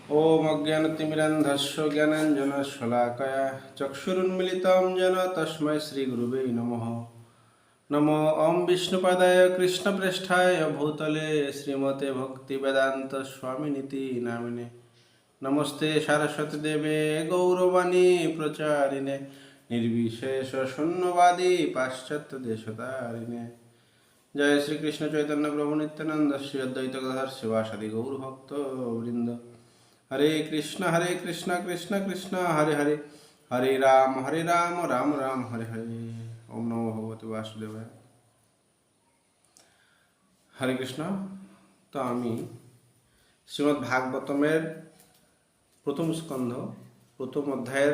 ओम अज्ञानतिमिरन्धस्य ज्ञानाञ्जनशलाकया चक्षुरुन्मिलितं येन तस्मै श्रीगुरुवे नमः। नमो ओं विष्णुपदाय कृष्णप्रेष्ठाय भूतले श्रीमते भक्तिवेदान्तस्वामिनिति नामिने। नमस्ते सरस्वतीदेवे गौरवाणी प्रचारिणे निर्विशेषशून्यवादी पाश्चात्यदेशतारिणे। जय श्री कृष्ण चैतन्य प्रभु नित्यानंद श्री अद्वैत गदाधर शिवासादि गौर भक्त वृंद। हरे कृष्ण कृष्ण कृष्ण हरे हरे, हरे राम राम राम हरे हरे। ओम नमो भगवते वासुदेवाय। हरे कृष्ण। तो आमी श्रीमद् भागवतमेर प्रथम स्कंध प्रथम अध्यायेर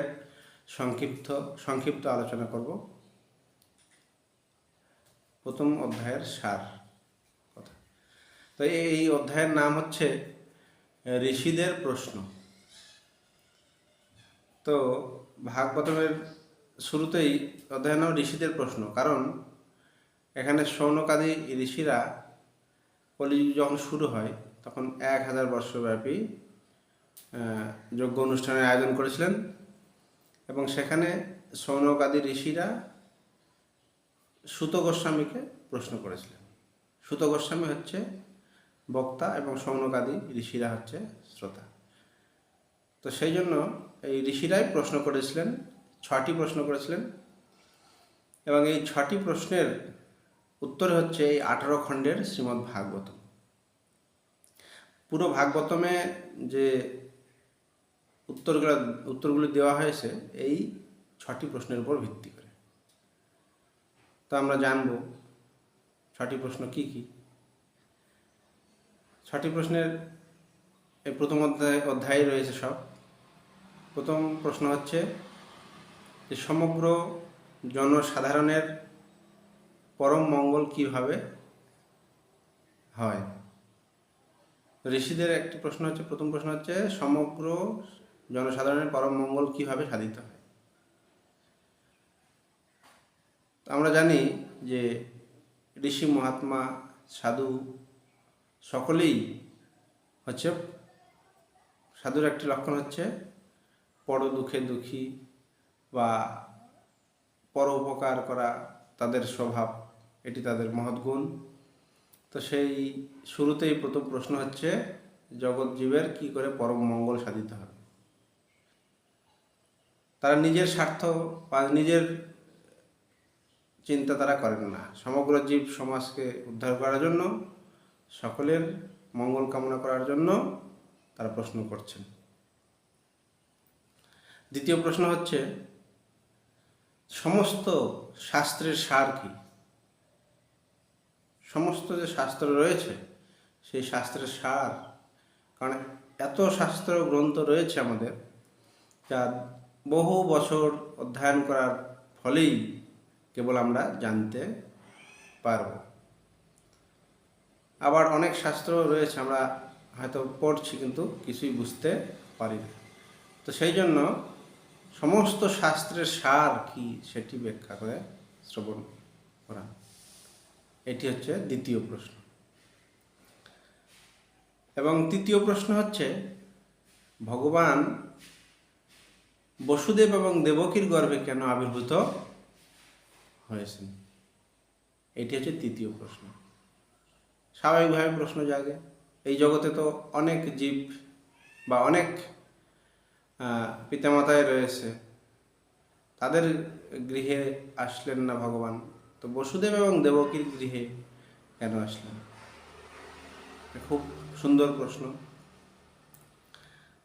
संक्षिप्त आलोचना करब। प्रथम अध्यायेर सार कथा। तो এই অধ্যায়ের নাম হচ্ছে ঋষিদের প্রশ্ন। তো ভাগবতমের শুরুতেই অধ্যায় নাম ঋষিদের প্রশ্ন, কারণ এখানে শৌনকাদি ঋষিরা কলিযুগ যখন শুরু হয় তখন 1000 বর্ষব্যাপী যজ্ঞ অনুষ্ঠানের আয়োজন করেছিলেন এবং সেখানে শৌনকাদি ঋষিরা সুত গোস্বামীকে প্রশ্ন করেছিলেন। সুত গোস্বামী হচ্ছে বক্তা এবং শৌনকাদি ঋষিরা হচ্ছে শ্রোতা। তো সেই জন্য এই ঋষিরাই প্রশ্ন করেছিলেন, 6টি প্রশ্ন করেছিলেন এবং এই 6টি প্রশ্নের উত্তর হচ্ছে এই 18 খণ্ডের শ্রীমদ্ ভাগবতম। পুরো ভাগবতমে যে উত্তরগুলো দেওয়া হয়েছে এই 6টি প্রশ্নের উপর ভিত্তি করে। তো আমরা জানব 6টি প্রশ্ন কি কি। 6টি প্রশ্নের এই প্রথম অধ্যায়ে রয়েছে সব। প্রথম প্রশ্ন হচ্ছে যে সমগ্র জনসাধারণের পরম মঙ্গল কিভাবে হয়। ঋষিদের একটি প্রশ্ন হচ্ছে, প্রথম প্রশ্ন হচ্ছে সমগ্র জনসাধারণের পরম মঙ্গল কিভাবে সাধিত হয়। আমরা জানি যে ঋষি মহাত্মা সাধু সকলেই হচ্ছে, সাধুর একটি লক্ষণ হচ্ছে পর দুঃখে দুঃখী বা পর উপকার করা তাদের স্বভাব, এটি তাদের মহৎ গুণ। তো সেই শুরুতেই প্রথম প্রশ্ন হচ্ছে জগৎ জীবের কি করে পরম মঙ্গল সাধিত হবে। তারা নিজের স্বার্থ বা নিজের চিন্তা তারা করেন না, সমগ্র জীব সমাজকে উদ্ধার করার জন্য, সকলের মঙ্গল কামনা করার জন্য তারা প্রশ্ন করছেন। দ্বিতীয় প্রশ্ন হচ্ছে সমস্ত শাস্ত্রের সার কি। সমস্ত যে শাস্ত্র রয়েছে সেই শাস্ত্রের সার, কারণ এত শাস্ত্র গ্রন্থ রয়েছে আমাদের, যা বহু বছর অধ্যয়ন করার ফলেই কেবল আমরা জানতে পারব। আবার অনেক শাস্ত্র রয়েছে আমরা হয়তো পড়ছি কিন্তু কিছুই বুঝতে পারি না। তো সেই জন্য সমস্ত শাস্ত্রের সার কি সেটি ব্যাখ্যা করে শ্রবণ করা, এটি হচ্ছে দ্বিতীয় প্রশ্ন। এবং তৃতীয় প্রশ্ন হচ্ছে ভগবান বসুদেব এবং দেবকীর গর্ভে কেন আবির্ভূত হয়েছেন, এটি হচ্ছে তৃতীয় প্রশ্ন। স্বাভাবিকভাবে প্রশ্ন জাগে, এই জগতে তো অনেক জীব বা অনেক পিতামাতায় রয়েছে, তাদের গৃহে আসলেন না ভগবান, তো বসুদেব এবং দেবকীর গৃহে কেন আসলেন? খুব সুন্দর প্রশ্ন।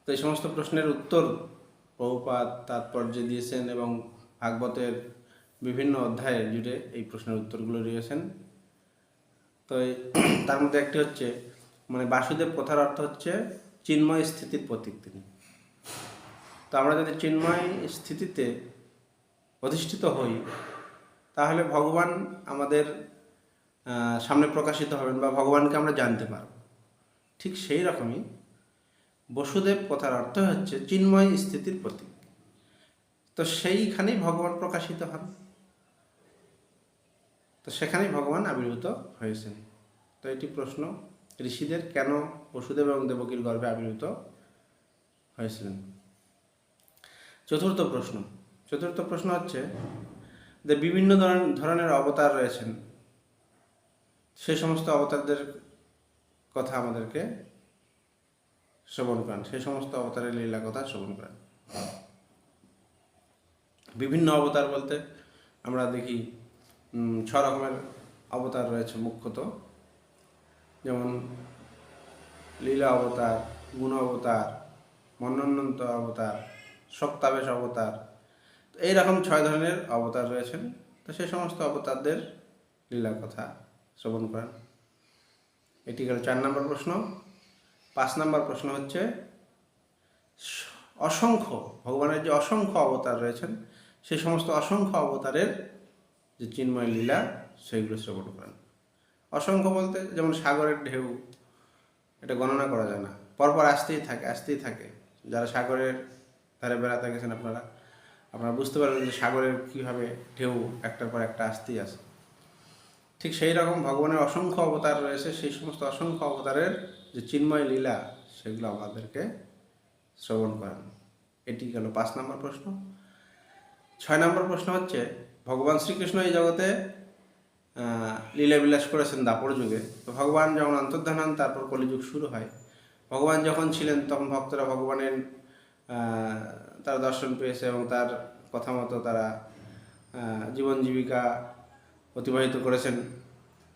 তো এই সমস্ত প্রশ্নের উত্তর প্রভুপাদ তাৎপর্যে দিয়েছেন এবং ভাগবতের বিভিন্ন অধ্যায়ে জুড়ে এই প্রশ্নের উত্তরগুলো দিয়েছেন। তো তার মধ্যে একটি হচ্ছে, মানে বাসুদেব কথার অর্থ হচ্ছে চিন্ময় স্থিতির প্রতীক তিনি। তো আমরা যদি চিন্ময় স্থিতিতে অধিষ্ঠিত হই তাহলে ভগবান আমাদের সামনে প্রকাশিত হবেন বা ভগবানকে আমরা জানতে পারব। ঠিক সেই রকমই বসুদেব কথার অর্থ হচ্ছে চিন্ময় স্থিতির প্রতীক। তো সেইখানেই ভগবান প্রকাশিত হন, তো সেখানেই ভগবান আবির্ভূত হয়েছেন। তো এটি প্রশ্ন ঋষিদের, কেন বসুদেব এবং দেবকীর গর্ভে আবির্ভূত হয়েছিলেন। চতুর্থ প্রশ্ন হচ্ছে যে বিভিন্ন ধরনের অবতার রয়েছেন, সে সমস্ত অবতারদের কথা আমাদেরকে শ্রবণ করেন, সেই সমস্ত অবতারের লীলা কথা শ্রবণ করেন। বিভিন্ন অবতার বলতে আমরা দেখি 6 রকমের অবতার রয়েছে মুখ্যত, যেমন লীলা অবতার, গুণ অবতার, মন্বন্ত অবতার, সপ্তাবেশ অবতার, এইরকম 6 ধরনের অবতার রয়েছেন। তো সেই সমস্ত অবতারদের লীলার কথা শ্রবণ করেন। এটি গেল 4 নম্বর প্রশ্ন। 5 নম্বর প্রশ্ন হচ্ছে অসংখ্য ভগবানের যে অসংখ্য অবতার রয়েছেন, সেই সমস্ত অসংখ্য অবতারের যে চিন্ময় লীলা সেইগুলো শ্রবণ করেন। অসংখ্য বলতে যেমন সাগরের ঢেউ, এটা গণনা করা যায় না, পরপর আসতেই থাকে। যারা সাগরের ধারে বেড়াতে গেছেন আপনারা বুঝতে পারবেন যে সাগরের কীভাবে ঢেউ একটার পর একটা আসতেই আসে। ঠিক সেই রকম ভগবানের অসংখ্য অবতার রয়েছে, সেই সমস্ত অসংখ্য অবতারের যে চিন্ময় লীলা সেগুলো আমাদেরকে শ্রবণ করেন। এটি গেল 5 নম্বর প্রশ্ন। 6 নম্বর প্রশ্ন হচ্ছে ভগবান শ্রীকৃষ্ণ এই জগতে লীলাবিলাস করেছেন দাপর যুগে। তো ভগবান যখন অন্তর্ধান হন, তারপর কলিযুগ শুরু হয়। ভগবান যখন ছিলেন তখন ভক্তরা ভগবানের তার দর্শন পেয়েছে এবং তার কথা মতো তারা জীবন জীবিকা অতিবাহিত করেছেন।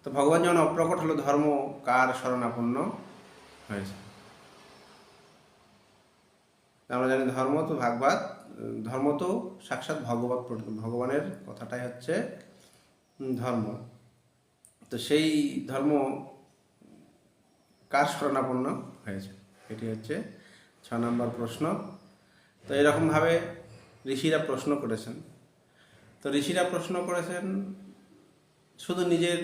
তো ভগবান যখন অপ্রকট হলো, ধর্ম কার শরণাপন্ন হয়েছে? আমরা জানি ধর্ম তো সাক্ষাৎ ভগবানের কথাটাই হচ্ছে ধর্ম। তো সেই ধর্ম কার শরণাপন্ন হয়েছে? এটি হচ্ছে 6 নম্বর প্রশ্ন। তো এরকমভাবে ঋষিরা প্রশ্ন করেছেন। তো ঋষিরা প্রশ্ন করেছেন শুধু নিজের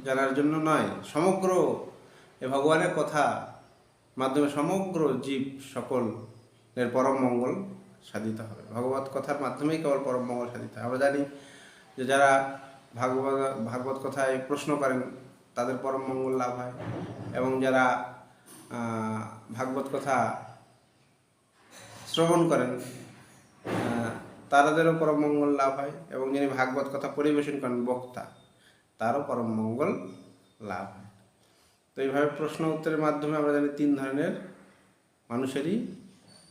জানার জন্য নয়, সমগ্র এ ভগবানের কথা মাধ্যমে সমগ্র জীব সকলের পরম মঙ্গল সাধিত হবে। ভগবত কথার মাধ্যমেই কেবল পরম মঙ্গল সাধিত হয়। আমরা জানি যে যারা ভাগবত কথায় প্রশ্ন করেন তাদের পরম মঙ্গল লাভ হয়, এবং যারা ভাগবত কথা শ্রবণ করেন তাদেরও পরম মঙ্গল লাভ হয়, এবং যিনি ভাগবত কথা পরিবেশন করেন বক্তা, তারও পরম মঙ্গল লাভ হয়। তো এইভাবে প্রশ্ন উত্তরের মাধ্যমে আমরা জানি 3 ধরনের মানুষেরই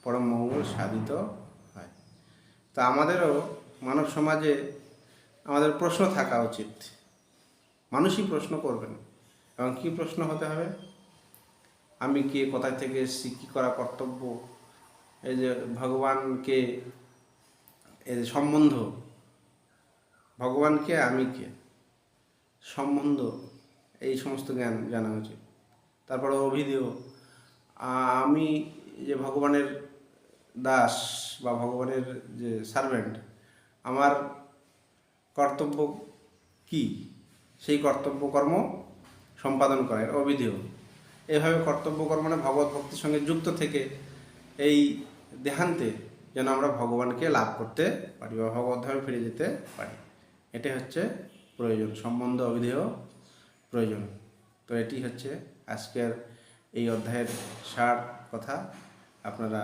পরম মঙ্গল সাধিত হয়। তা আমাদেরও মানব সমাজে আমাদের প্রশ্ন থাকা উচিত। মানুষই প্রশ্ন করবেন, এবং কী প্রশ্ন হতে হবে? আমি কে, কোথায় থেকে এসেছি, কী করা কর্তব্য, এই যে ভগবানকে, এই যে সম্বন্ধ, ভগবানকে আমি কে, সম্বন্ধ, এই সমস্ত জ্ঞান জানা উচিত। তারপরে অভিধেয়, আমি যে ভগবানের দাস বা ভগবানের যে সার্ভেন্ট, আমার কর্তব্য কি, সেই কর্তব্য কর্ম সম্পাদন করেন অভিধেয়। এভাবে কর্তব্য কর্মে ভগবত ভক্তির সঙ্গে যুক্ত থেকে এই দেহান্তে যেন আমরা ভগবানকে লাভ করতে পারি বা ভগবদ্ধামে ফিরে যেতে পারি, এটাই হচ্ছে প্রয়োজন, সম্বন্ধ অভিধেয় প্রয়োজন। তো এটি হচ্ছে আজকের এই অধ্যায়ের সার কথা। আপনারা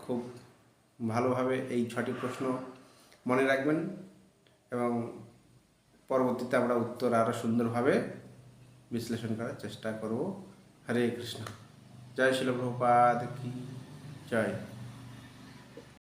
খুব ভালোভাবে এই 6টি প্রশ্ন মনে রাখবেন, এবং পরবর্তীতে আমরা উত্তর আরও সুন্দরভাবে বিশ্লেষণ করার চেষ্টা করব। হরে কৃষ্ণ। জয় শিল প্রভুপাদ কি জয়।